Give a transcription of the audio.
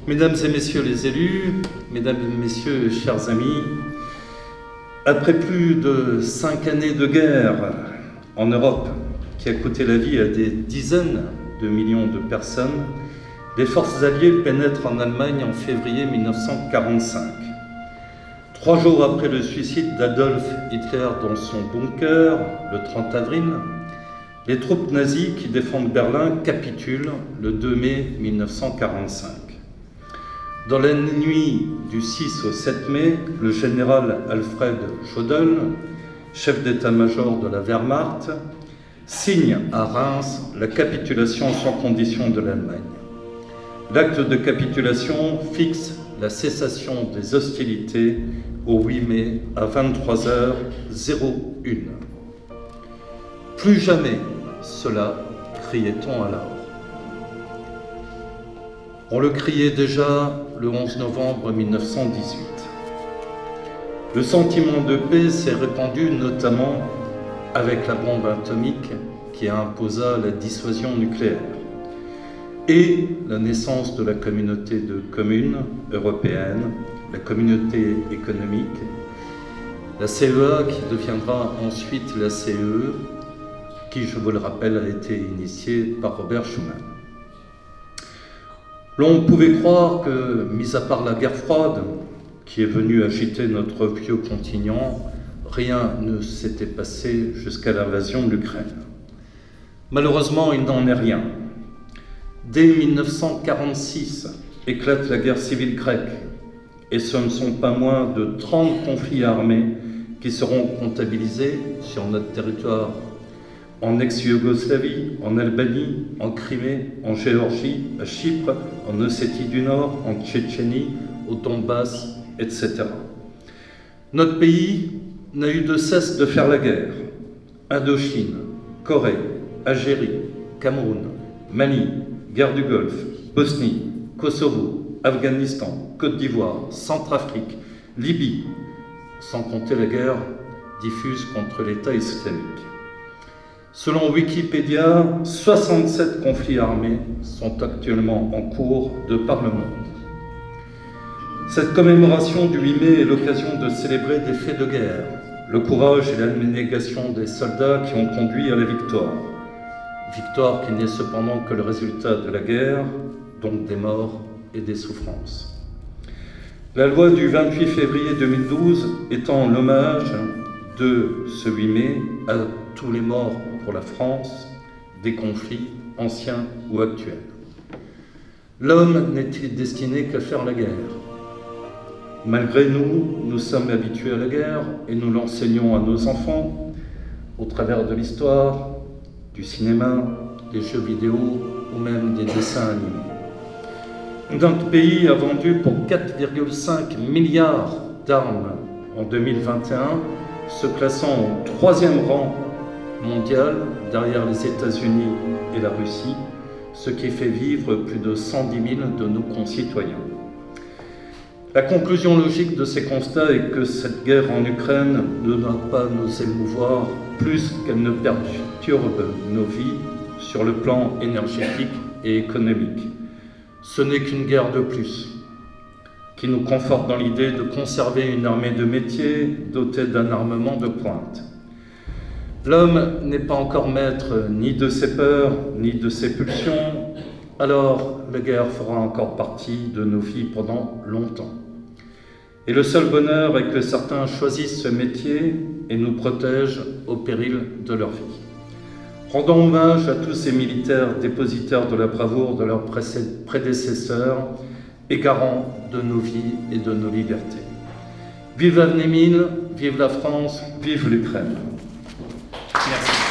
Mesdames et messieurs les élus, mesdames et messieurs, chers amis, après plus de 5 années de guerre en Europe qui a coûté la vie à des dizaines de millions de personnes, les forces alliées pénètrent en Allemagne en février 1945. 3 jours après le suicide d'Adolf Hitler dans son bunker, le 30 avril, les troupes nazies qui défendent Berlin capitulent le 2 mai 1945. Dans la nuit du 6 au 7 mai, le général Alfred Jodl, chef d'état-major de la Wehrmacht, signe à Reims la capitulation sans condition de l'Allemagne. L'acte de capitulation fixe la cessation des hostilités au 8 mai à 23h01. Plus jamais cela, criait-on alors. On le criait déjà le 11 novembre 1918. Le sentiment de paix s'est répandu notamment avec la bombe atomique qui imposa la dissuasion nucléaire et la naissance de la communauté de communes européenne, la communauté économique, la CEA qui deviendra ensuite la CE, qui, je vous le rappelle, a été initiée par Robert Schuman. L'on pouvait croire que, mis à part la guerre froide, qui est venue agiter notre vieux continent, rien ne s'était passé jusqu'à l'invasion de l'Ukraine. Malheureusement, il n'en est rien. Dès 1946 éclate la guerre civile grecque, et ce ne sont pas moins de 30 conflits armés qui seront comptabilisés sur notre territoire, en ex-Yougoslavie, en Albanie, en Crimée, en Géorgie, à Chypre, en Ossétie du Nord, en Tchétchénie, au Donbass, etc. Notre pays n'a eu de cesse de faire la guerre. Indochine, Corée, Algérie, Cameroun, Mali, guerre du Golfe, Bosnie, Kosovo, Afghanistan, Côte d'Ivoire, Centrafrique, Libye, sans compter la guerre diffuse contre l'État islamique. Selon Wikipédia, 67 conflits armés sont actuellement en cours de par le monde. Cette commémoration du 8 mai est l'occasion de célébrer des faits de guerre, le courage et l'abnégation des soldats qui ont conduit à la victoire. Victoire qui n'est cependant que le résultat de la guerre, donc des morts et des souffrances. La loi du 28 février 2012 étend l'hommage de ce 8 mai à tous les morts pour la France, des conflits anciens ou actuels. L'homme n'est-il destiné qu'à faire la guerre? Malgré nous, nous sommes habitués à la guerre et nous l'enseignons à nos enfants au travers de l'histoire, du cinéma, des jeux vidéo ou même des dessins animés. Notre pays a vendu pour 4,5 milliards d'armes en 2021, se classant au 3e rang mondial derrière les États-Unis et la Russie, ce qui fait vivre plus de 110 000 de nos concitoyens. La conclusion logique de ces constats est que cette guerre en Ukraine ne doit pas nous émouvoir plus qu'elle ne perturbe nos vies sur le plan énergétique et économique. Ce n'est qu'une guerre de plus, qui nous conforte dans l'idée de conserver une armée de métier dotée d'un armement de pointe. L'homme n'est pas encore maître ni de ses peurs, ni de ses pulsions, alors la guerre fera encore partie de nos vies pendant longtemps. Et le seul bonheur est que certains choisissent ce métier et nous protègent au péril de leur vie. Rendons hommage à tous ces militaires dépositaires de la bravoure de leurs prédécesseurs et garants de nos vies et de nos libertés. Vive l'avenir, vive la France, vive l'Ukraine. Merci.